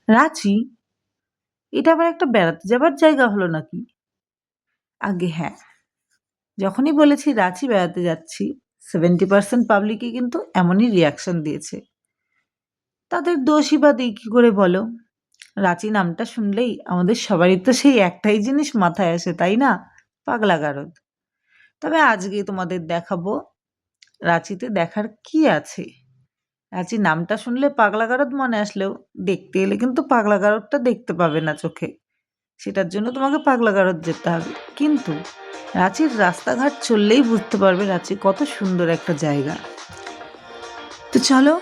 রাঁচি? এটা আবার একটা বেড়াতে যাবার জায়গা হলো নাকি? আজ্ঞে হ্যাঁ, যখনই বলেছি রাঁচি বেড়াতে যাচ্ছি 70% পাবলিকই কিন্তু এমনই রিয়াকশন দিয়েছে। তাদের দোষই বা দিই কি করে বলো? রাঁচি নামটা শুনলেই আমাদের সবারই তো সেই একটাই জিনিস মাথায় আসে, তাই না? পাগলা গারদ। তবে আজকে তোমাদের দেখাবো রাঁচিতে দেখার কি আছে। রাঁচি নামটা শুনলে পাগলা গারদ মনে আসলেও দেখতে এলে কিন্তু পাগলা গারদটা দেখতে পাবে না চোখে। সেটার জন্য তোমাকে পাগলা গারদ যেতে হবে। কিন্তু রাঁচির রাস্তাঘাট চললেই বুঝতে পারবে রাঁচি কত সুন্দর একটা জায়গা। তো চলো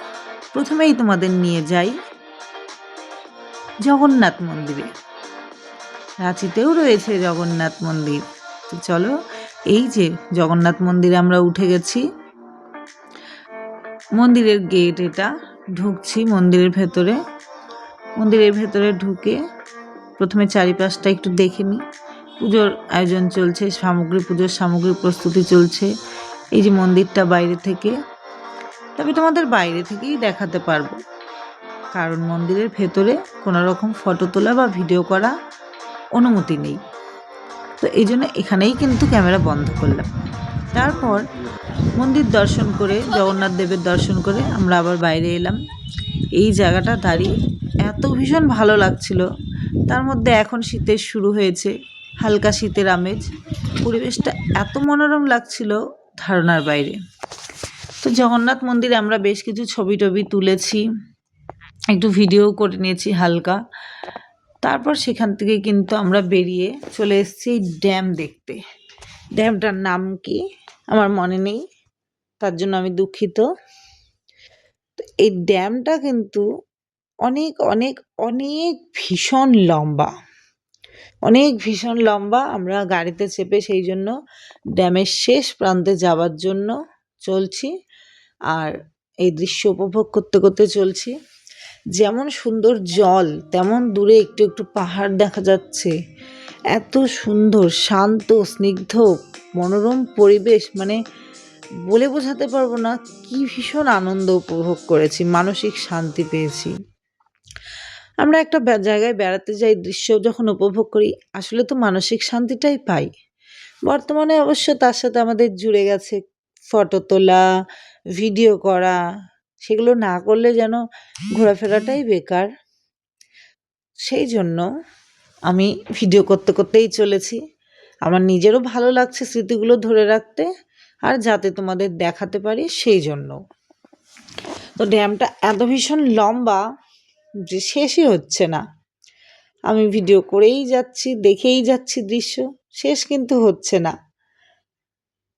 প্রথমেই তোমাদের নিয়ে যাই জগন্নাথ মন্দিরে। রাঁচিতেও রয়েছে জগন্নাথ মন্দির। তো চলো, এই যে জগন্নাথ মন্দিরে আমরা উঠে গেছি। মন্দিরের গেট এটা, ঢুকছি মন্দিরের ভেতরে। মন্দিরের ভেতরে ঢুকে প্রথমে চারিপাশটা একটু দেখে নিই। পুজোর আয়োজন চলছে, পুজোর সামগ্রী প্রস্তুতি চলছে। এই যে মন্দিরটা বাইরে থেকে, তবে তোমাদের বাইরে থেকেই দেখাতে পারবো, কারণ মন্দিরের ভেতরে কোনো রকম ফটো তোলা বা ভিডিও করা অনুমতি নেই। তো এই জন্য এখানেই কিন্তু ক্যামেরা বন্ধ করলাম। তারপর মন্দির দর্শন করে, জগন্নাথ দেবের দর্শন করে আমরা আবার বাইরে এলাম। এই জায়গাটা দাঁড়িয়ে এত ভীষণ ভালো লাগছিল। তার মধ্যে এখন শীতের শুরু হয়েছে, হালকা শীতের আমেজ। পরিবেশটা এত মনোরম লাগছিল ধারণার বাইরে। তো জগন্নাথ মন্দিরে আমরা বেশ কিছু ছবি টবি তুলেছি, একটু ভিডিও করে নিয়েছি হালকা। তারপর সেখান থেকে কিন্তু আমরা বেরিয়ে চলে এসেছি ড্যাম দেখতে। ড্যামটার নাম কি আমার মনে নেই, তার জন্য আমি দুঃখিত। তো এই ড্যামটা কিন্তু অনেক অনেক অনেক ভীষণ লম্বা, অনেক ভীষণ লম্বা। আমরা গাড়িতে চেপে সেই জন্য ড্যামের শেষ প্রান্তে যাওয়ার জন্য চলছি, আর এই দৃশ্য উপভোগ করতে করতে চলছি। যেমন সুন্দর জল, তেমন দূরে একটু একটু পাহাড় দেখা যাচ্ছে। এত সুন্দর শান্ত স্নিগ্ধ মনোরম পরিবেশ, মানে বলে বোঝাতে পারবো না কি ভীষণ আনন্দ উপভোগ করেছি, মানসিক শান্তি পেয়েছি। আমরা একটা জায়গায় বেড়াতে যাই, দৃশ্য যখন উপভোগ করি আসলে তো মানসিক শান্তিটাই পাই। বর্তমানে অবশ্য তার সাথে আমাদের জুড়ে গেছে ফটো তোলা, ভিডিও করা। সেগুলো না করলে যেন ঘোরাফেরাটাই বেকার। সেই জন্য আমি ভিডিও করতে করতেই চলেছি। আমার নিজেরও ভালো লাগছে স্মৃতিগুলো ধরে রাখতে, আর যাতে তোমাদের দেখাতে পারি সেই জন্য। তো ড্যামটা এত ভীষণ লম্বা যে শেষই হচ্ছে না। আমি ভিডিও করেই যাচ্ছি, দেখেই যাচ্ছি দৃশ্য, শেষ কিন্তু হচ্ছে না।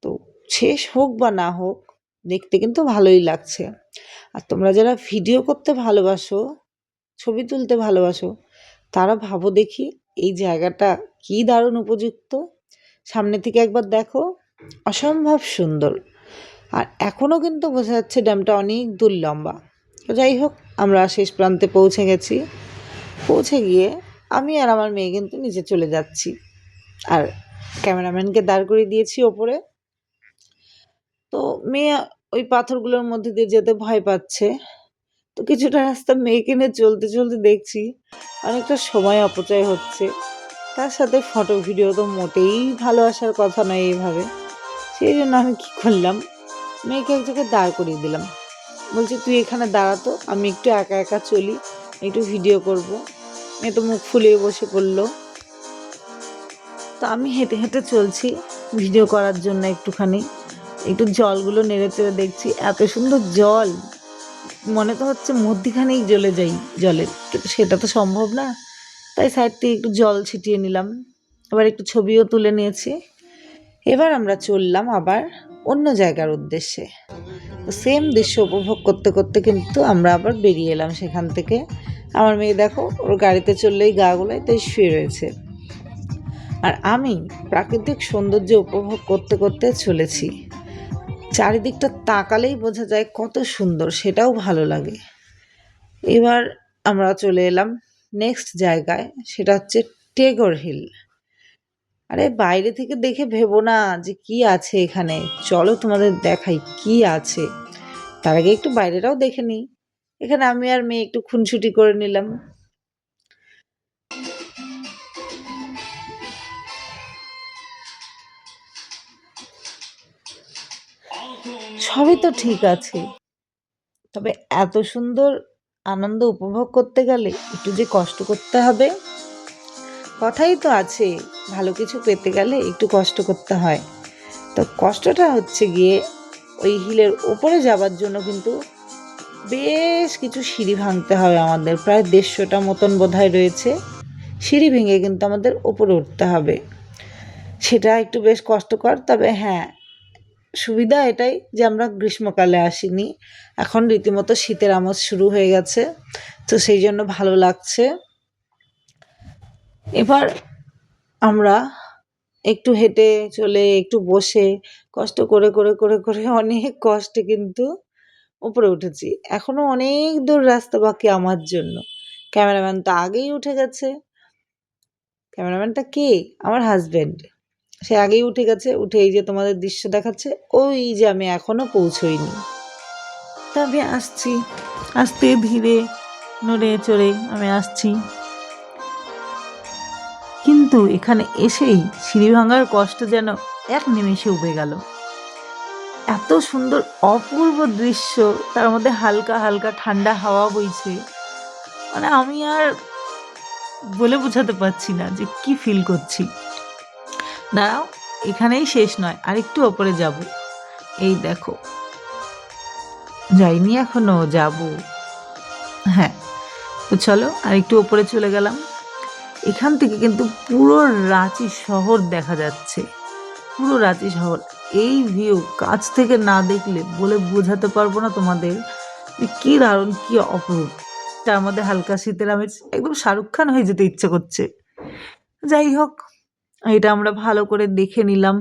তো শেষ হোক বা না হোক, দেখতে কিন্তু ভালোই লাগছে। আর তোমরা যারা ভিডিও করতে ভালোবাসো, ছবি তুলতে ভালোবাসো, তারা ভাবো দেখি এই জায়গাটা কি দারুণ উপযুক্ত। সামনে থেকে একবার দেখো, অসম্ভব সুন্দর। আর এখনও কিন্তু বোঝা যাচ্ছে ড্যামটা অনেক দূর লম্বা। তো যাই হোক, আমরা শেষ প্রান্তে পৌঁছে গেছি। পৌঁছে গিয়ে আমি আর আমার মেয়ে কিন্তু নিচে চলে যাচ্ছি, আর ক্যামেরাম্যানকে দাঁড় করিয়ে দিয়েছি ওপরে। তো মেয়ে ওই পাথরগুলোর মধ্যে দিয়ে যেতে ভয় পাচ্ছে। তো কিছুটা রাস্তা মেয়েকে নিয়ে চলতে চলতে দেখছি অনেকটা সময় অপচয় হচ্ছে। তার সাথে ফটো ভিডিও তো মোটেই ভালো আসার কথা নয় এইভাবে। সেই জন্য আমি কী করলাম, মেয়েকে এক জায়গায় দাঁড় করিয়ে দিলাম। বলছি তুই এখানে দাঁড়াতো, আমি একটু একা একা চলি, একটু ভিডিও করব। মেয়ে তো মুখ ফুলিয়ে বসে পড়লো। তো আমি হেঁটে হেঁটে চলছি ভিডিও করার জন্য। একটু জলগুলো নেড়ে চেড়ে দেখছি, এত সুন্দর জল, মনে তো হচ্ছে মধ্যিখানেই জ্বলে যাই জলের, কিন্তু সেটা তো সম্ভব না। তাই সাইড থেকে একটু জল ছিটিয়ে নিলাম, আবার একটু ছবিও তুলে নিয়েছি। এবার আমরা চললাম আবার অন্য জায়গার উদ্দেশ্যে। তো সেম দৃশ্য উপভোগ করতে করতে কিন্তু আমরা আবার বেরিয়ে এলাম সেখান থেকে। আমার মেয়ে দেখো, ওর গাড়িতে চললেই গা গোলায়, তাই শুয়ে রয়েছে। আর আমি প্রাকৃতিক সৌন্দর্য উপভোগ করতে করতে চলেছি। চারিদিকটা তাকালেই বোঝা যায় কত সুন্দর, সেটাও ভালো লাগে। এবার আমরা চলে এলাম নেক্সট জায়গায়, সেটা হচ্ছে টেগর হিল। আরে বাইরে থেকে দেখে ভেবো না যে কি আছে এখানে, চলো তোমাদের দেখাই কি আছে। তার আগে একটু বাইরেটাও দেখে নিই। এখানে আমি আর মেয়ে একটু খুনসুটি করে নিলাম। সবই তো ঠিক আছে, তবে এত সুন্দর আনন্দ উপভোগ করতে গেলে একটু যে কষ্ট করতে হবে। কথাই তো আছে, ভালো কিছু পেতে গেলে একটু কষ্ট করতে হয়। তো কষ্টটা হচ্ছে গিয়ে ওই হিলের ওপরে যাবার জন্য কিন্তু বেশ কিছু সিঁড়ি ভাঙতে হবে আমাদের, প্রায় 150টা মতন বোধহয় রয়েছে। সিঁড়ি ভেঙে কিন্তু আমাদের ওপরে উঠতে হবে, সেটা একটু বেশ কষ্টকর। তবে হ্যাঁ, সুবিধা এটাই যে আমরা গ্রীষ্মকালে আসিনি, এখন রীতিমতো শীতের আমেজ শুরু হয়ে গেছে, তো সেই জন্য ভালো লাগছে। এবার আমরা একটু হেঁটে চলে একটু বসে কষ্ট করে করে করে করে অনেক কষ্টে কিন্তু উপরে উঠেছি। এখনো অনেক দূর রাস্তা বাকি আমার জন্য। ক্যামেরাম্যান তো আগেই উঠে গেছে। ক্যামেরাম্যানটা কে? আমার হাজবেন্ড। সে আগেই উঠে গেছে, উঠে এই যে তোমাদের দৃশ্য দেখাচ্ছে, ওই যে আমি এখনো পৌঁছইনি। তা আমি আসছি, আস্তে ধীরে নড়ে চড়ে আমি আসছি। কিন্তু এখানে এসেই সিঁড়ি ভাঙার কষ্ট যেন এক নিমেষে উবে গেল। এত সুন্দর অপূর্ব দৃশ্য, তার মধ্যে হালকা হালকা ঠান্ডা হাওয়া বইছে, মানে আমি আর বলে বোঝাতে পারছি না যে কি ফিল করছি। দাঁড়াও, এখানেই শেষ নয়, আরেকটু ওপরে যাব। এই দেখো, যাইনি এখনো, যাব। হ্যাঁ, তো চলো আরেকটু ওপরে চলে গেলাম। এখান থেকে কিন্তু পুরো রাঁচি শহর দেখা যাচ্ছে, পুরো রাঁচি শহর। এই ভিউ কাছ থেকে না দেখলে বলে বোঝাতে পারবো না তোমাদের যে কি দারুণ, কি অপরূপ। তার মধ্যে হালকা শীতের আমেজ, একদম শাহরুখ খান হয়ে যেতে ইচ্ছে করছে। যাই হোক, এটা আমরা ভালো করে দেখে নিলাম।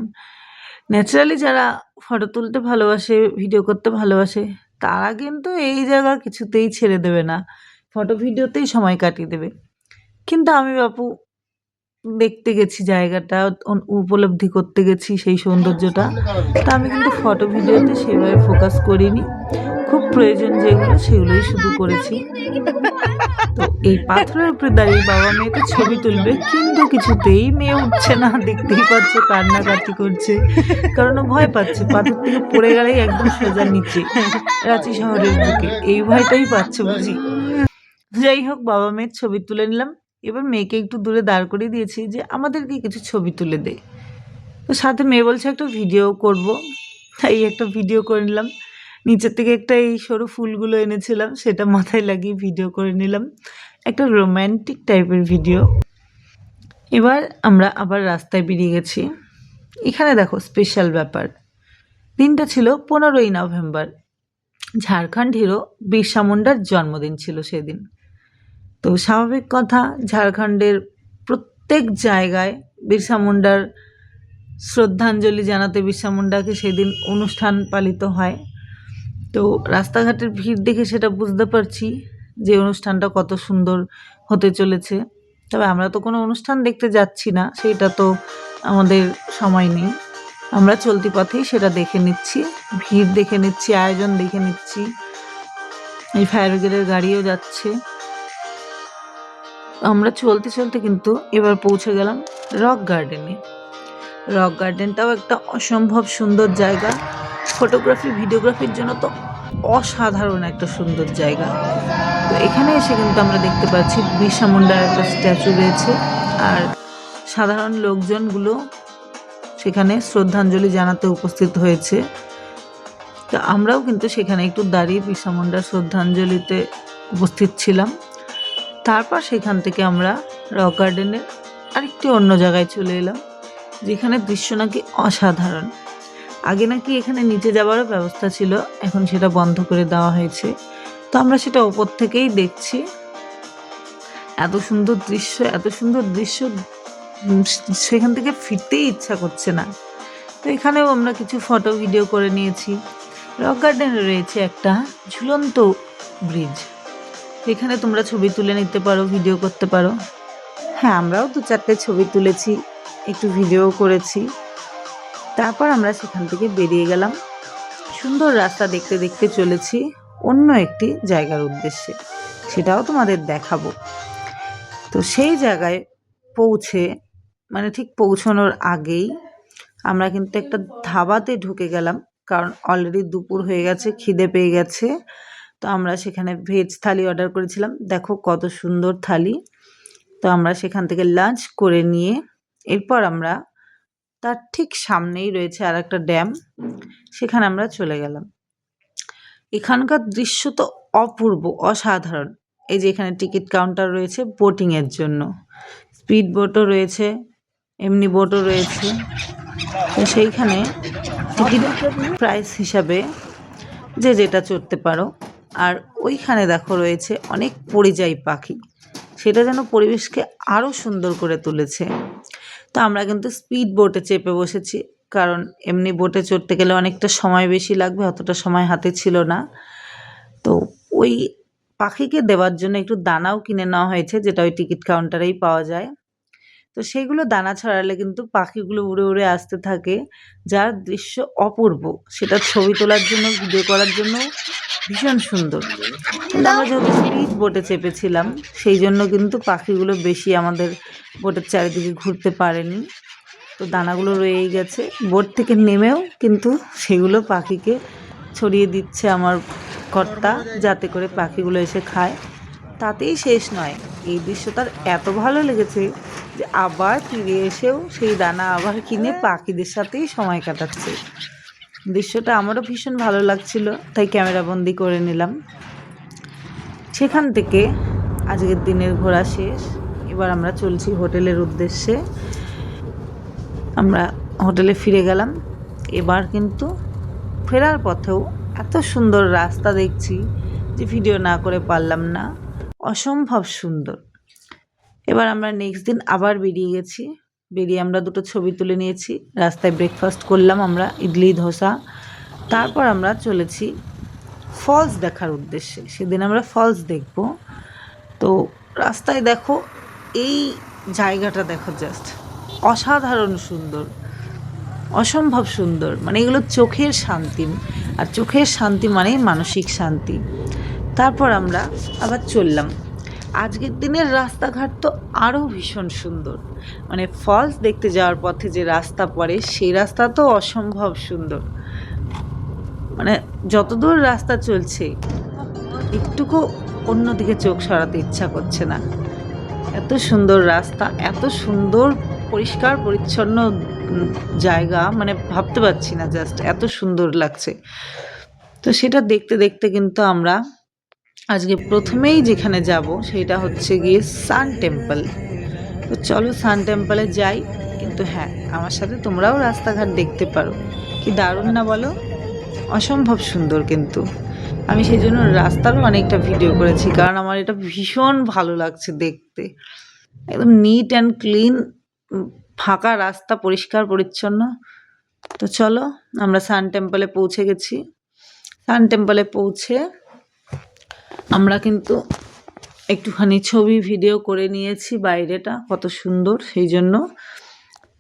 ন্যাচারালি যারা ফটো তুলতে ভালোবাসে, ভিডিও করতে ভালোবাসে, তারা কিন্তু এই জায়গা কিছুতেই ছেড়ে দেবে না, ফটো ভিডিওতেই সময় কাটিয়ে দেবে। কিন্তু আমি বাপু দেখতে গেছি জায়গাটা, উপলব্ধি করতে গেছি সেই সৌন্দর্যটা, তা আমি কিন্তু ফটো ভিডিওতে সেভাবে ফোকাস করিনি। খুব প্রয়োজন যেগুলো সেগুলোই শুধু করেছি। তো এই পাথরের উপরে দাঁড়িয়ে বাবা মেয়েকে ছবি তুলবে, কিন্তু কিছুতেই মেয়ে উঠছে না, দেখতেই পাচ্ছে কান্নাকাটি করছে, কারণ ও ভয় পাচ্ছে পাথর থেকে পড়ে গেলেই একদম সোজা নিচে রাঁচি শহরের বুকে, এই ভয়টাই পাচ্ছে বুঝি। যাই হোক, বাবা মেয়ের ছবি তুলে নিলাম। এবার মেয়েকে একটু দূরে দাঁড় করিয়ে দিয়েছি যে আমাদেরকে কিছু ছবি তুলে দে। তো সাথে মেয়ে বলছে একটা ভিডিও করব, তাই একটা ভিডিও করে নিলাম। নিচের থেকে একটা এই সরু ফুলগুলো এনেছিলাম, সেটা মাথায় লাগিয়ে ভিডিও করে নিলাম, একটা রোম্যান্টিক টাইপের ভিডিও। এবার আমরা আবার রাস্তায় বেরিয়ে গেছি। এখানে দেখো স্পেশাল ব্যাপার, দিনটা ছিল 15ই নভেম্বর, ঝাড়খণ্ড হিরো বিরসা মুন্ডার জন্মদিন ছিল সেদিন। তো স্বাভাবিক কথা, ঝাড়খণ্ডের প্রত্যেক জায়গায় বিরসা মুন্ডার শ্রদ্ধাঞ্জলি জানাতে বিরসা মুন্ডাকে সেদিন অনুষ্ঠান পালিত হয়। তো রাস্তাঘাটের ভিড় দেখে সেটা বুঝতে পারছি যে অনুষ্ঠানটা কত সুন্দর হতে চলেছে। তবে আমরা তো কোনো অনুষ্ঠান দেখতে যাচ্ছি না, সেইটা তো আমাদের সময় নেই, আমরা চলতি পথেই সেটা দেখে নিচ্ছি, ভিড় দেখে নিচ্ছি, আয়োজন দেখে নিচ্ছি। এই ফায়ার ব্রিগেডের গাড়িও যাচ্ছে। আমরা চলতে চলতে কিন্তু এবার পৌঁছে গেলাম রক গার্ডেনে। রক গার্ডেনটাও একটা অসম্ভব সুন্দর জায়গা, ফটোগ্রাফি ভিডিওগ্রাফির জন্য তো অসাধারণ একটা সুন্দর জায়গা। তো এখানে এসে কিন্তু আমরা দেখতে পাচ্ছি বিরসা মুন্ডার একটা স্ট্যাচু রয়েছে, আর সাধারণ লোকজনগুলো সেখানে শ্রদ্ধাঞ্জলি জানাতে উপস্থিত হয়েছে। তো আমরাও কিন্তু সেখানে একটু দাঁড়িয়ে বিরসা মুন্ডার শ্রদ্ধাঞ্জলিতে উপস্থিত ছিলাম। তারপর সেখান থেকে আমরা রক গার্ডেনের আরেকটি অন্য জায়গায় চলে এলাম, যেখানে দৃশ্য নাকি অসাধারণ। আগে নাকি এখানে নিচে যাওয়ারও ব্যবস্থা ছিল, এখন সেটা বন্ধ করে দেওয়া হয়েছে। তো আমরা সেটা ওপর থেকেই দেখছি। এত সুন্দর দৃশ্য, এত সুন্দর দৃশ্য, সেখান থেকে ফিরতেই ইচ্ছা করছে না। তো এখানেও আমরা কিছু ফটো ভিডিও করে নিয়েছি। রক গার্ডেনে রয়েছে একটা ঝুলন্ত ব্রিজ, এখানে তোমরা ছবি তুলে নিতে পারো, ভিডিও করতে পারো। হ্যাঁ, আমরাও 2-4টে ছবি তুলেছি, একটু ভিডিও করেছি। তারপর আমরা সেখান থেকে বেরিয়ে গেলাম, সুন্দর রাস্তা দেখতে দেখতে চলেছি অন্য একটি জায়গার উদ্দেশ্যে, সেটাও তোমাদের দেখাবো। তো সেই জায়গায় পৌঁছে, মানে ঠিক পৌঁছানোর আগেই আমরা কিন্তু একটা ধাবাতে ঢুকে গেলাম কারণ অলরেডি দুপুর হয়ে গেছে, খিদে পেয়ে গেছে। তো আমরা সেখানে ভেজ থালি অর্ডার করেছিলাম, দেখো কত সুন্দর থালি। তো আমরা সেখান থেকে লাঞ্চ করে নিয়ে এরপর আমরা তার ঠিক সামনেই রয়েছে আর একটা ড্যাম, সেখানে আমরা চলে গেলাম। এখানকার দৃশ্য তো অপূর্ব, অসাধারণ। এই যে এখানে টিকিট কাউন্টার রয়েছে বোটিংয়ের জন্য, স্পিড বোটও রয়েছে, এমনি বোটও রয়েছে। তো সেইখানে টিকিট প্রাইস হিসাবে যে যেটা চড়তে পারো। আর ওইখানে দেখো রয়েছে অনেক পরিযায়ী পাখি, সেটা যেন পরিবেশকে আরও সুন্দর করে তুলেছে। তো আমরা কিন্তু স্পিড বোটে চেপে বসেছি, কারণ এমনি বোটে চড়তে গেলে অনেকটা সময় বেশি লাগবে, অতটা সময় হাতে ছিল না। তো ওই পাখিকে দেওয়ার জন্য একটু দানাও কিনে নেওয়া হয়েছে, যেটা ওই টিকিট কাউন্টারেই পাওয়া যায়। তো সেইগুলো দানা ছড়ালে কিন্তু পাখিগুলো উড়ে উড়ে আসতে থাকে, যার দৃশ্য অপূর্ব। সেটা ছবি তোলার জন্য, ভিডিও করার জন্য ভীষণ সুন্দর। কিন্তু আমরা যেহেতু স্পিড বোটে চেপেছিলাম, সেই জন্য কিন্তু পাখিগুলো বেশি আমাদের বোটের চারিদিকে ঘুরতে পারেনি। তো দানাগুলো রয়েই গেছে, বোট থেকে নেমেও কিন্তু সেগুলো পাখিকে ছড়িয়ে দিচ্ছে আমার কর্তা, যাতে করে পাখিগুলো এসে খায়। তাতেই শেষ নয়, এই দৃশ্যটার এত ভালো লেগেছে যে আবার ফিরে এসেও সেই দানা আবার কিনে পাখিদের সাথেই সময় কাটাচ্ছে। দৃশ্যটা আমারও ভীষণ ভালো লাগছিল, তাই ক্যামেরাবন্দি করে নিলাম। সেখান থেকে আজকের দিনের ঘোরা শেষ, এবার আমরা চলছি হোটেলের উদ্দেশ্যে। আমরা হোটেলে ফিরে গেলাম। এবার কিন্তু ফেরার পথেও এত সুন্দর রাস্তা দেখছি যে ভিডিও না করে পারলাম না, অসম্ভব সুন্দর। এবার আমরা নেক্সট দিন আবার বেরিয়ে গেছি, বেরিয়ে আমরা দুটো ছবি তুলে নিয়েছি। রাস্তায় ব্রেকফাস্ট করলাম আমরা, ইডলি ধোসা। তারপর আমরা চলেছি ফলস দেখার উদ্দেশ্যে। সেদিন আমরা ফলস দেখব। তো রাস্তায় দেখো এই জায়গাটা দেখো, জাস্ট অসাধারণ সুন্দর, অসম্ভব সুন্দর। মানে এগুলো চোখের শান্তি, আর চোখের শান্তি মানেই মানসিক শান্তি। তারপর আমরা আবার চললাম। আজকের দিনের রাস্তাঘাট তো আরও ভীষণ সুন্দর, মানে ফলস দেখতে যাওয়ার পথে যে রাস্তা পড়ে সেই রাস্তা তো অসম্ভব সুন্দর। মানে যতদূর রাস্তা চলছে একটুকু অন্যদিকে চোখ সরাতে ইচ্ছা করছে না, এত সুন্দর রাস্তা, এত সুন্দর পরিষ্কার পরিচ্ছন্ন জায়গা, মানে ভাবতে পারছি না, জাস্ট এত সুন্দর লাগছে। তো সেটা দেখতে দেখতে কিন্তু আমরা আজকে প্রথমেই যেখানে যাব সেটা হচ্ছে গিয়ে সান টেম্পল। তো চলো সান টেম্পলে যাই, কিন্তু হ্যাঁ আমার সাথে তোমরাও রাস্তাঘাট দেখতে পারো। কি দারুণ না বলো, অসম্ভব সুন্দর। কিন্তু আমি সেই জন্য রাস্তারও অনেকটা ভিডিও করেছি, কারণ আমার এটা ভীষণ ভালো লাগছে দেখতে। একদম নিট অ্যান্ড ক্লিন, ফাঁকা রাস্তা, পরিষ্কার পরিচ্ছন্ন। তো চলো, আমরা সান টেম্পলে পৌঁছে গেছি। সান টেম্পলে পৌঁছে আমরা কিন্তু একটুখানি ছবি ভিডিও করে নিয়েছি, বাইরেটা কত সুন্দর সেই জন্য।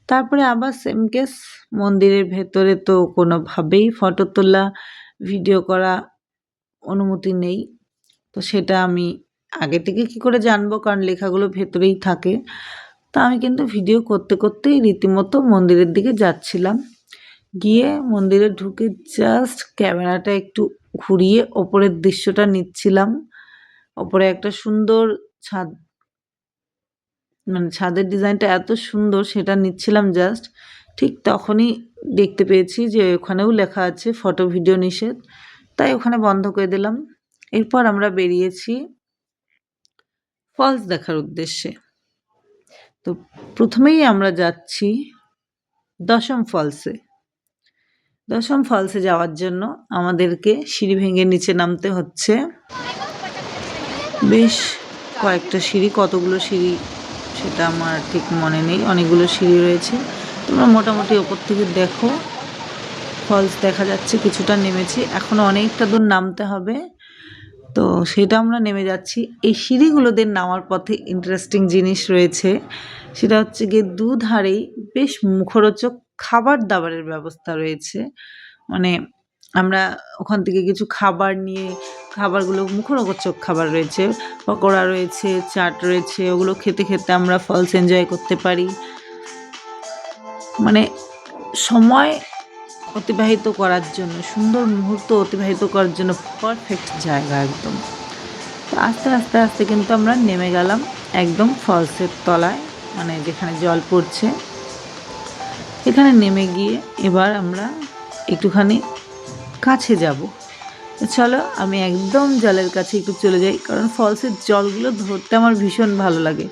তারপরে আবার সেম কেস, মন্দিরের ভেতরে তো কোনোভাবেই ফটো তোলা, ভিডিও করা অনুমতি নেই। তো সেটা আমি আগে থেকে কি করে জানবো, কারণ লেখাগুলো ভেতরেই থাকে। তা আমি কিন্তু ভিডিও করতে করতেই রীতিমতো মন্দিরের দিকে যাচ্ছিলাম। গিয়ে মন্দিরে ঢুকে জাস্ট ক্যামেরাটা একটু ঘুরিয়ে ওপরের দৃশ্যটা নিচ্ছিলাম। ওপরে একটা সুন্দর ছাদ, মানে ছাদের ডিজাইনটা এত সুন্দর, সেটা নিচ্ছিলাম জাস্ট। ঠিক তখনই দেখতে পেয়েছি যে ওখানেও লেখা আছে ফটো ভিডিও নিষেধ, তাই ওখানে বন্ধ করে দিলাম। এরপর আমরা বেরিয়েছি ফলস দেখার উদ্দেশ্যে। তো প্রথমেই আমরা যাচ্ছি দশম ফলসে। দশম ফলসে যাওয়ার জন্য আমাদেরকে সিঁড়ি ভেঙে নিচে নামতে হচ্ছে। বেশ কয়েকটা সিঁড়ি, কতগুলো সিঁড়ি সেটা আমার ঠিক মনে নেই, অনেকগুলো সিঁড়ি রয়েছে। তোমরা মোটামুটি ওপর থেকে দেখো, ফলস দেখা যাচ্ছে। কিছুটা নেমেছি, এখনও অনেকটা দূর নামতে হবে। তো সেটা আমরা নেমে যাচ্ছি। এই সিঁড়িগুলোদের নামার পথে ইন্টারেস্টিং জিনিস রয়েছে, সেটা হচ্ছে গিয়ে দুধারেই বেশ মুখরোচক খাবার দাবারের ব্যবস্থা রয়েছে। মানে আমরা ওখান থেকে কিছু খাবার নিয়ে, খাবারগুলো মুখরোচক খাবার রয়েছে, পকোড়া রয়েছে, চাট রয়েছে, ওগুলো খেতে খেতে আমরা ফলস এনজয় করতে পারি। মানে সময় অতিবাহিত করার জন্য, সুন্দর মুহূর্ত অতিবাহিত করার জন্য পারফেক্ট জায়গা একদম। তো আস্তে আস্তে আস্তে কিন্তু আমরা নেমে গেলাম একদম ফলসের তলায়, মানে যেখানে জল পড়ছে। এখানে নেমে গিয়ে এবার আমরা একটুখানি কাছে যাব। চলো আমি একদম জলের কাছে একটু চলে যাই, কারণ ফলসের জলগুলো ধরতে আমার ভীষণ ভালো লাগে।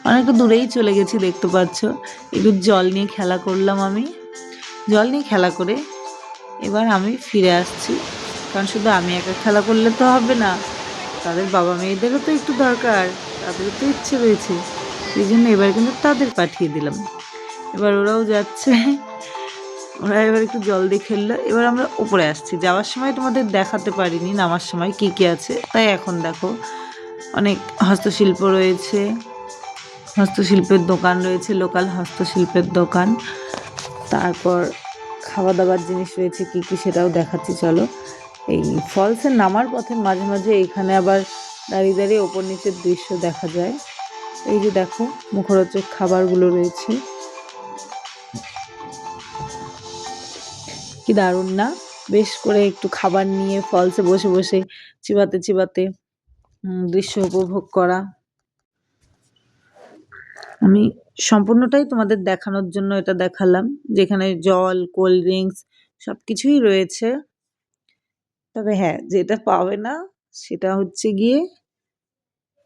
অনেকটা দূরেই চলে গেছি, দেখতে পাচ্ছ। একটু জল নিয়ে খেলা করলাম আমি। জল নিয়ে খেলা করে এবার আমি ফিরে আসছি, কারণ শুধু আমি একা খেলা করলে তো হবে না, তাদের বাবা মেয়েদেরও তো একটু দরকার, তাদেরও তো ইচ্ছে রয়েছে। সেই জন্য এবার কিন্তু তাদের পাঠিয়ে দিলাম। এবার ওরাও যাচ্ছে, ওরা এবার একটু জল দিয়ে খেললো। এবার আমরা উপরে আসছি। যাওয়ার সময় তোমাদের দেখাতে পারিনি নামার সময় কী কী আছে, তাই এখন দেখো অনেক হস্তশিল্প রয়েছে, হস্তশিল্পের দোকান রয়েছে, লোকাল হস্তশিল্পের দোকান। তারপর খাওয়া দাওয়ার জিনিস রয়েছে কী কী সেটাও দেখাচ্ছি চলো। এই ফলসে নামার পথে মাঝে মাঝে এখানে আবার দাঁড়িয়ে দাঁড়িয়ে ওপর নিচের দৃশ্য দেখা যায়। এই যে দেখো মুখরোচক খাবারগুলো রয়েছে, কি দারুণ না? বেশ করে একটু খাবার নিয়ে ফলসে বসে বসে চিবাতে চিবাতে দৃশ্য উপভোগ করা। আমি সম্পূর্ণটাই তোমাদের দেখানোর জন্য এটা দেখালাম, যেখানে জল, কোল্ড ড্রিঙ্কস সব কিছুই রয়েছে। তবে হ্যাঁ, যেটা পাবে না সেটা হচ্ছে গিয়ে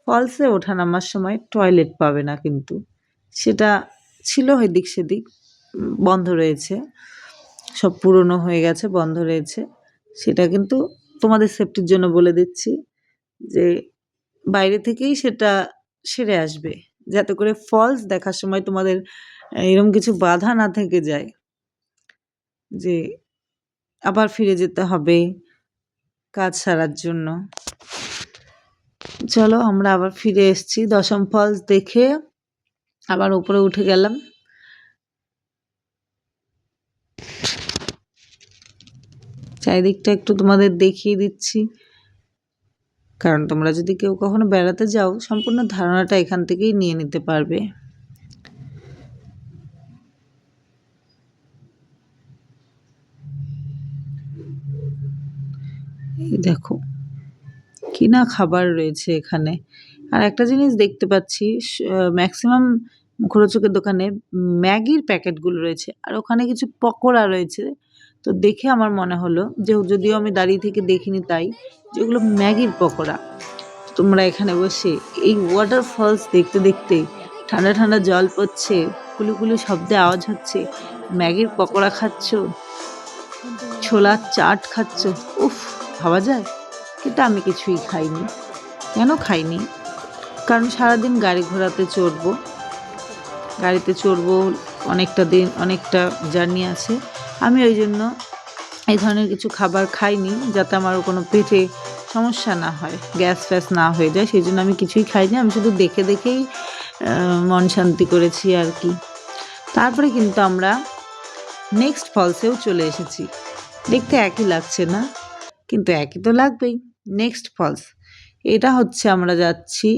ফলসে ওঠা নামার সময় টয়লেট পাবে না, কিন্তু সেটা ছিল এদিক সেদিক, বন্ধ রয়েছে, সব পুরনো হয়ে গেছে, বন্ধ রয়েছে। সেটা কিন্তু তোমাদের সেফটির জন্য বলে দিচ্ছি যে বাইরে থেকেই সেটা সেরে আসবে, যাতে করে ফলস দেখার সময় তোমাদের এরকম কিছু বাধা না থেকে যায় যে আবার ফিরে যেতে হবে কাজ সারার জন্য। চলো আমরা আবার ফিরে এসেছি, দশম ফলস দেখে আবার উপরে উঠে গেলাম। চারিদিকটা একটু তোমাদের দেখিয়ে দিচ্ছি, কারণ তোমরা যদি কেউ কখনো বেড়াতে যাও সম্পূর্ণ ধারণাটা এখান থেকেই নিয়ে নিতে পারবে। এই দেখো কি না খাবার রয়েছে এখানে। আর একটা জিনিস দেখতে পাচ্ছি, ম্যাক্সিমাম মুখরোচকের দোকানে ম্যাগির প্যাকেটগুলো রয়েছে, আর ওখানে কিছু পকোড়া রয়েছে। তো দেখে আমার মনে হলো, যে যদিও আমি দাঁড়িয়ে থেকে দেখিনি তাই, যেগুলো ম্যাগির পকোড়া। তোমরা এখানে বসে এই ওয়াটার ফলস দেখতে দেখতে, ঠান্ডা ঠান্ডা জল পড়ছে, কুলুকুলু শব্দে আওয়াজ হচ্ছে, ম্যাগির পকোড়া খাচ্ছ, ছোলার চাট খাচ্ছ, উফ, ভাবা যায়? কিন্তু আমি কিছুই খাইনি। কেন খাইনি? কারণ সারাদিন গাড়ি ঘোড়াতে চড়বো, গাড়িতে চড়বো, অনেকটা দিন, অনেকটা জার্নি আছে। আমি ওই জন্য এই ধরনের কিছু খাবার খাইনি, যাতে আমার কোনো পেটে সমস্যা না হয়, গ্যাস ফ্যাস না হয়ে যায়। সেই জন্য আমি কিছুই খাইনি, আমি শুধু দেখে দেখেই মন শান্তি করেছি আর কি। তারপরে কিন্তু আমরা নেক্সট ফলসেও চলে এসেছি। দেখতে একই লাগছে না, কিন্তু একই তো লাগবেই। নেক্সট ফলস, এটা হচ্ছে আমরা যাচ্ছি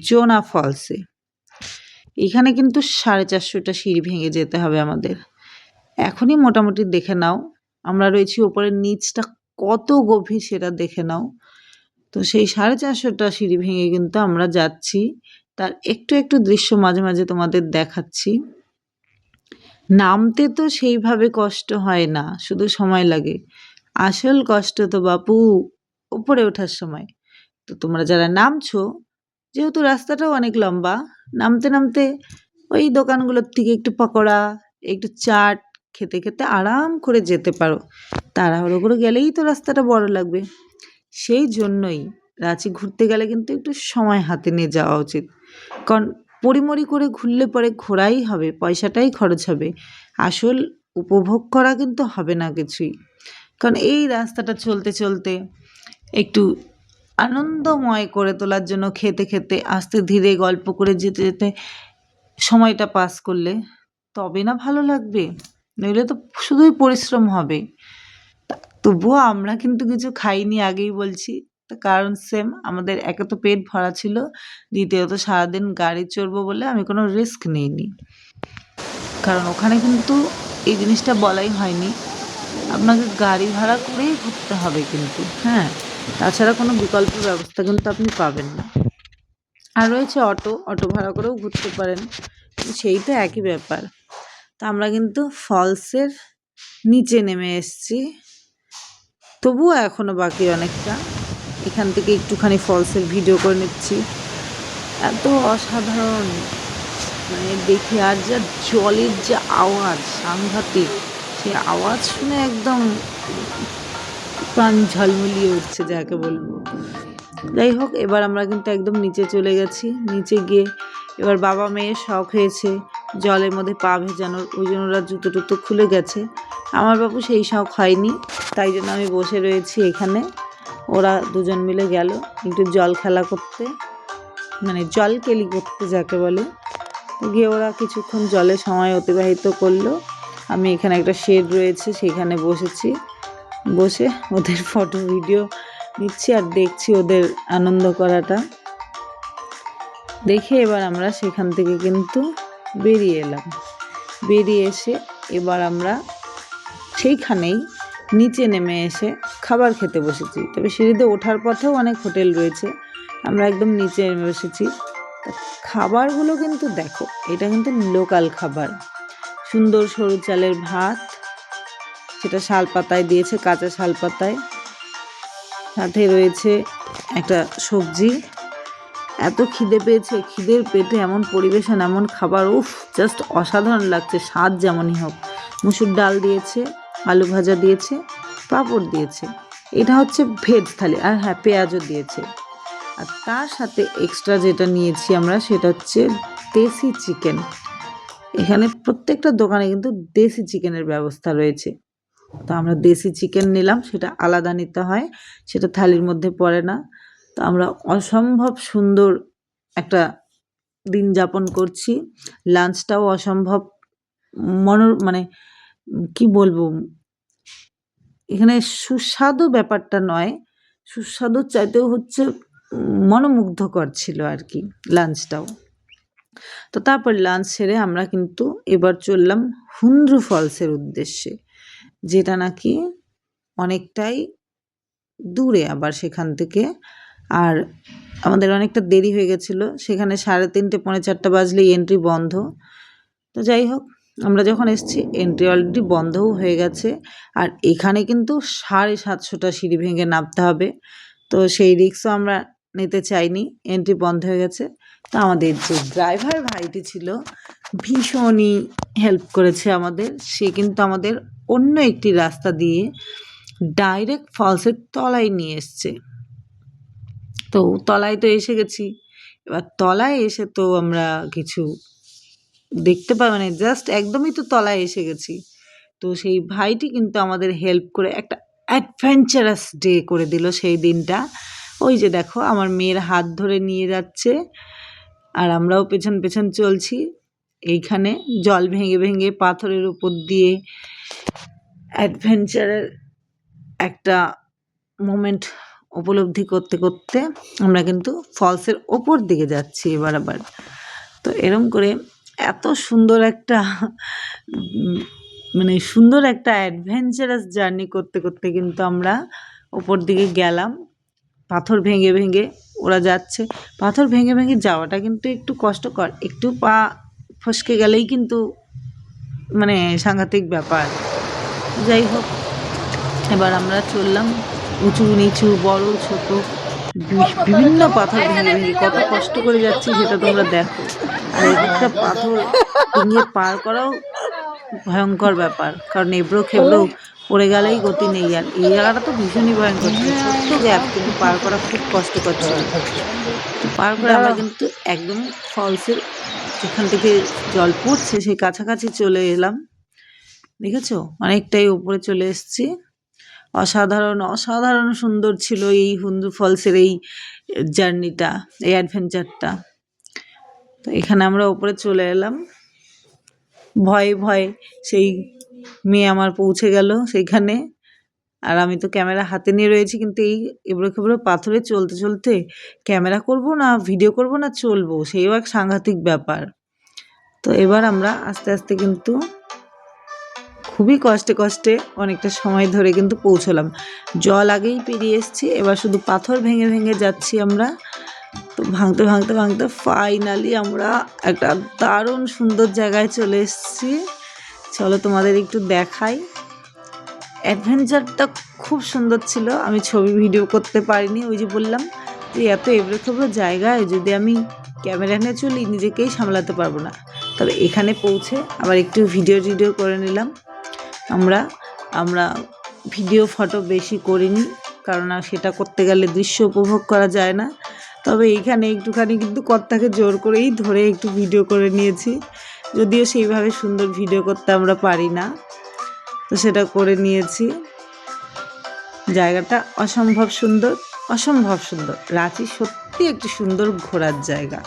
জোনা ফলসে। এখানে কিন্তু 450টা সিঁড়ি ভেঙে যেতে হবে আমাদের। এখনই মোটামুটি দেখে নাও, আমরা রয়েছি ওপরের, নিচটা কত গভীর সেটা দেখে নাও। তো সেই 450টা সিঁড়ি ভেঙে কিন্তু আমরা যাচ্ছি। তার একটু একটু দৃশ্য মাঝে মাঝে তোমাদের দেখাচ্ছি। নামতে তো সেইভাবে কষ্ট হয় না, শুধু সময় লাগে। আসল কষ্ট তো বাপু উপরে ওঠার সময়। তো তোমরা যারা নামছো, যেহেতু রাস্তাটাও অনেক লম্বা, নামতে নামতে ওই দোকানগুলোর থেকে একটু পকোড়া, একটু চাট খেতে খেতে আরাম করে যেতে পারো। তাড়াহুড়ো করে গেলেই তো রাস্তাটা বড় লাগবে। সেই জন্যই রাঁচি ঘুরতে গেলে কিন্তু একটু সময় হাতে নিয়ে যাওয়া উচিত, কারণ পরিমরি করে ঘুরলে পরে ঘোরাই হবে, পয়সাটাই খরচ হবে, আসল উপভোগ করা কিন্তু হবে না কিছুই। কারণ এই রাস্তাটা চলতে চলতে একটু আনন্দময় করে তোলার জন্য খেতে খেতে, আস্তে ধীরে গল্প করে যেতে যেতে সময়টা পাস করলে তবে না ভালো লাগবে, নইলে তো শুধুই পরিশ্রম হবে। তবুও আমরা কিন্তু কিছু খাইনি, আগেই বলছি। কারণ সেম, আমাদের একে তো পেট ভরা ছিল, দ্বিতীয়ত সারাদিন গাড়ি চড়বো বলে আমি কোনো রিস্ক নিইনি। কারণ ওখানে কিন্তু এই জিনিসটা বলাই হয়নি আপনাকে গাড়ি ভাড়া করেই ঘুরতে হবে কিন্তু, হ্যাঁ, তাছাড়া কোনো বিকল্প ব্যবস্থা কিন্তু আপনি পাবেন না। আর রয়েছে অটো ভাড়া করেও ঘুরতে পারেন, সেই তো একই ব্যাপার। তা আমরা কিন্তু ফলসের নিচে নেমে এসেছি, তবুও এখনো বাকি অনেকটা। এখান থেকে একটুখানি ফলসের ভিডিও করে নিচ্ছি। এত অসাধারণ, মানে দেখি, আর যা জলের যে আওয়াজ সাংঘাতিক, সে আওয়াজ শুনে একদম প্রাণ ঝলমলিয়ে উঠছে যাকে বলবো। যাই হোক, এবার আমরা কিন্তু একদম নিচে চলে গেছি। নিচে গিয়ে এবার বাবা মেয়ের শখ হয়েছে জলের মধ্যে পা ভেজানোর, ওই জন্য ওরা জুতো টুতো খুলে গেছে। আমার বাবু সেই শখ হয়নি, তাই জন্য আমি বসে রয়েছি এখানে। ওরা দুজন মিলে গেল একটু জল খেলা করতে, মানে জল কেলি করতে যাকে বলে। গিয়ে ওরা কিছুক্ষণ জলে সময় অতিবাহিত করলো। আমি এখানে একটা শেড রয়েছে সেখানে বসেছি, বসে ওদের ফটো ভিডিও নিচ্ছি আর দেখছি ওদের আনন্দ করাটা দেখে। এবার আমরা সেখান থেকে কিন্তু বেরিয়ে এলাম। বেরিয়ে এসে এবার আমরা সেইখানেই নিচে নেমে এসে খাবার খেতে বসেছি। তবে সিঁড়িতে ওঠার পথেও অনেক হোটেল রয়েছে, আমরা একদম নিচে নেমে বসেছি। খাবারগুলো কিন্তু দেখো, এটা কিন্তু লোকাল খাবার। সুন্দর সরু চালের ভাত, সেটা শাল পাতায় দিয়েছে, কাঁচা শাল পাতায়। সাথে রয়েছে একটা সবজি। এত খিদে পেয়েছে, খিদের পেটে এমন পরিবেশন, এমন খাবার, উফ, জাস্ট অসাধারণ লাগছে। স্বাদ যেমনই হোক, মুসুর ডাল দিয়েছে, আলু ভাজা দিয়েছে, পাঁপড় দিয়েছে। এটা হচ্ছে ভেজ থালি, আর হ্যাঁ, পেঁয়াজও দিয়েছে। আর তার সাথে এক্সট্রা যেটা নিয়েছি আমরা, সেটা হচ্ছে দেশি চিকেন। এখানে প্রত্যেকটা দোকানে কিন্তু দেশি চিকেনের ব্যবস্থা রয়েছে। তো আমরা দেশি চিকেন নিলাম, সেটা আলাদা নিতে হয়, সেটা থালির মধ্যে পড়ে না। তো আমরা অসম্ভব সুন্দর একটা দিন যাপন করছি। লাঞ্চটাও অসম্ভব মানে কি বলবো, এখানে সুস্বাদু ব্যাপারটা নয়, সুস্বাদুর চাইতেও হচ্ছে মনোমুগ্ধকর ছিল আর কি লাঞ্চটাও। তো তারপর লাঞ্চ সেরে আমরা কিন্তু এবার চললাম হুন্দ্রু ফলসের উদ্দেশ্যে, যেটা নাকি অনেকটাই দূরে আবার সেখান থেকে। আর আমাদের অনেকটা দেরি হয়ে গেছিলো, সেখানে 3:30 পৌনে 4টা বাজলেই এন্ট্রি বন্ধ। তো যাই হোক, আমরা যখন এসেছি এন্ট্রি অলরেডি বন্ধও হয়ে গেছে। আর এখানে কিন্তু 750টা সিঁড়ি ভেঙে নামতে হবে, তো সেই রিস্কও আমরা নিতে চাইনি, এন্ট্রি বন্ধ হয়ে গেছে। তো আমাদের যে ড্রাইভার ভাইটি ছিল ভীষণই হেল্প করেছে আমাদের। সে কিন্তু আমাদের অন্য একটি রাস্তা দিয়ে ডাইরেক্ট ফলসের তলায় নিয়ে এসছে। তো তলায় তো এসে গেছি, এবার তলায় এসে তো আমরা কিছু দেখতে পাই, মানে জাস্ট একদমই তো তলায় এসে গেছি। তো সেই ভাইটি কিন্তু আমাদের হেল্প করে একটা অ্যাডভেঞ্চারাস ডে করে দিল সেই দিনটা। ওই যে দেখো, আমার মেয়ের হাত ধরে নিয়ে যাচ্ছে আর আমরাও পেছন পেছন চলছি। এইখানে জল ভেঙে ভেঙে পাথরের উপর দিয়ে অ্যাডভেঞ্চারের একটা মোমেন্ট উপলব্ধি করতে করতে আমরা কিন্তু ফলসের ওপর দিকে যাচ্ছি এবার আবার। তো এরম করে এত সুন্দর একটা মানে সুন্দর একটা অ্যাডভেঞ্চারাস জার্নি করতে করতে কিন্তু আমরা ওপর দিকে গেলাম। পাথর ভেঙে ভেঙে ওরা যাচ্ছে, পাথর ভেঙে ভেঙে যাওয়াটা কিন্তু একটু কষ্টকর, একটু পা ফসকে গেলেই কিন্তু মানে সাংঘাতিক ব্যাপার। যাই হোক, এবার আমরা চললাম উঁচু নিচু, বড় ছোট বিভিন্ন পাথর ভেঙে ভেঙে, কত কষ্ট করে যাচ্ছি সেটা তোমরা দেখো। আর একটা পাথর ভেঙে পার করাও ভয়ঙ্কর ব্যাপার, কারণ এবড়ো খেবড়ো পড়ে গেলেই গতি নেই। আর এই জায়গাটা তো ভীষণই ভয়ঙ্কর ছিল, ছোট্ট গ্যাপ, কিন্তু পার করা খুব কষ্টকর ছিল। পার করে আমরা কিন্তু একদম ফলসের যেখান থেকে জল পড়ছে সেই কাছাকাছি চলে এলাম। দেখেছো, অনেকটাই উপরে চলে এসেছি। অসাধারণ অসাধারণ সুন্দর ছিল এই হুন্দ্রু ফলসের এই জার্নিটা, এই অ্যাডভেঞ্চারটা। তো এখানে আমরা উপরে চলে এলাম। ভয়ে ভয়ে সেই মেয়ে আমার পৌঁছে গেল সেইখানে, আর আমি তো ক্যামেরা হাতে নিয়ে রয়েছি, কিন্তু এই এবড়ো খেবড়ো পাথরে চলতে চলতে ক্যামেরা করব না ভিডিও করব না চলবো, সেইও এক সাংঘাতিক ব্যাপার। তো এবার আমরা আস্তে আস্তে কিন্তু খুবই কষ্টে কষ্টে অনেকটা সময় ধরে কিন্তু পৌঁছলাম। জল আগেই পেরিয়ে এসেছি, এবার শুধু পাথর ভেঙে ভেঙে যাচ্ছি আমরা। তো ভাঙতে ভাঙতে ভাঙতে ফাইনালি আমরা একটা দারুণ সুন্দর জায়গায় চলে এসেছি। চলো তোমাদের একটু দেখাই। অ্যাডভেঞ্চারটা খুব সুন্দর ছিল। আমি ছবি ভিডিও করতে পারিনি, ওই যে বললাম যে এত এবড়ো খেবড়ো জায়গায় যদি আমি ক্যামেরা নিয়ে চলি নিজেকেই সামলাতে পারবো না। তবে এখানে পৌঁছে আবার একটু ভিডিও করে নিলাম। আমরা ভিডিও ফটো বেশি করিনি, কারণ সেটা করতে গেলে দৃশ্য উপভোগ করা যায় না। তবে এইখানে একটুখানি কিন্তু কর্তাকে জোর করেই ধরে একটু ভিডিও করে নিয়েছি, যদিও সেইভাবে সুন্দর ভিডিও করতে আমরা পারি না, তো সেটা করে নিয়েছি। জায়গাটা অসম্ভব সুন্দর। রাঁচি সত্যি একটি সুন্দর ঘোরার জায়গা।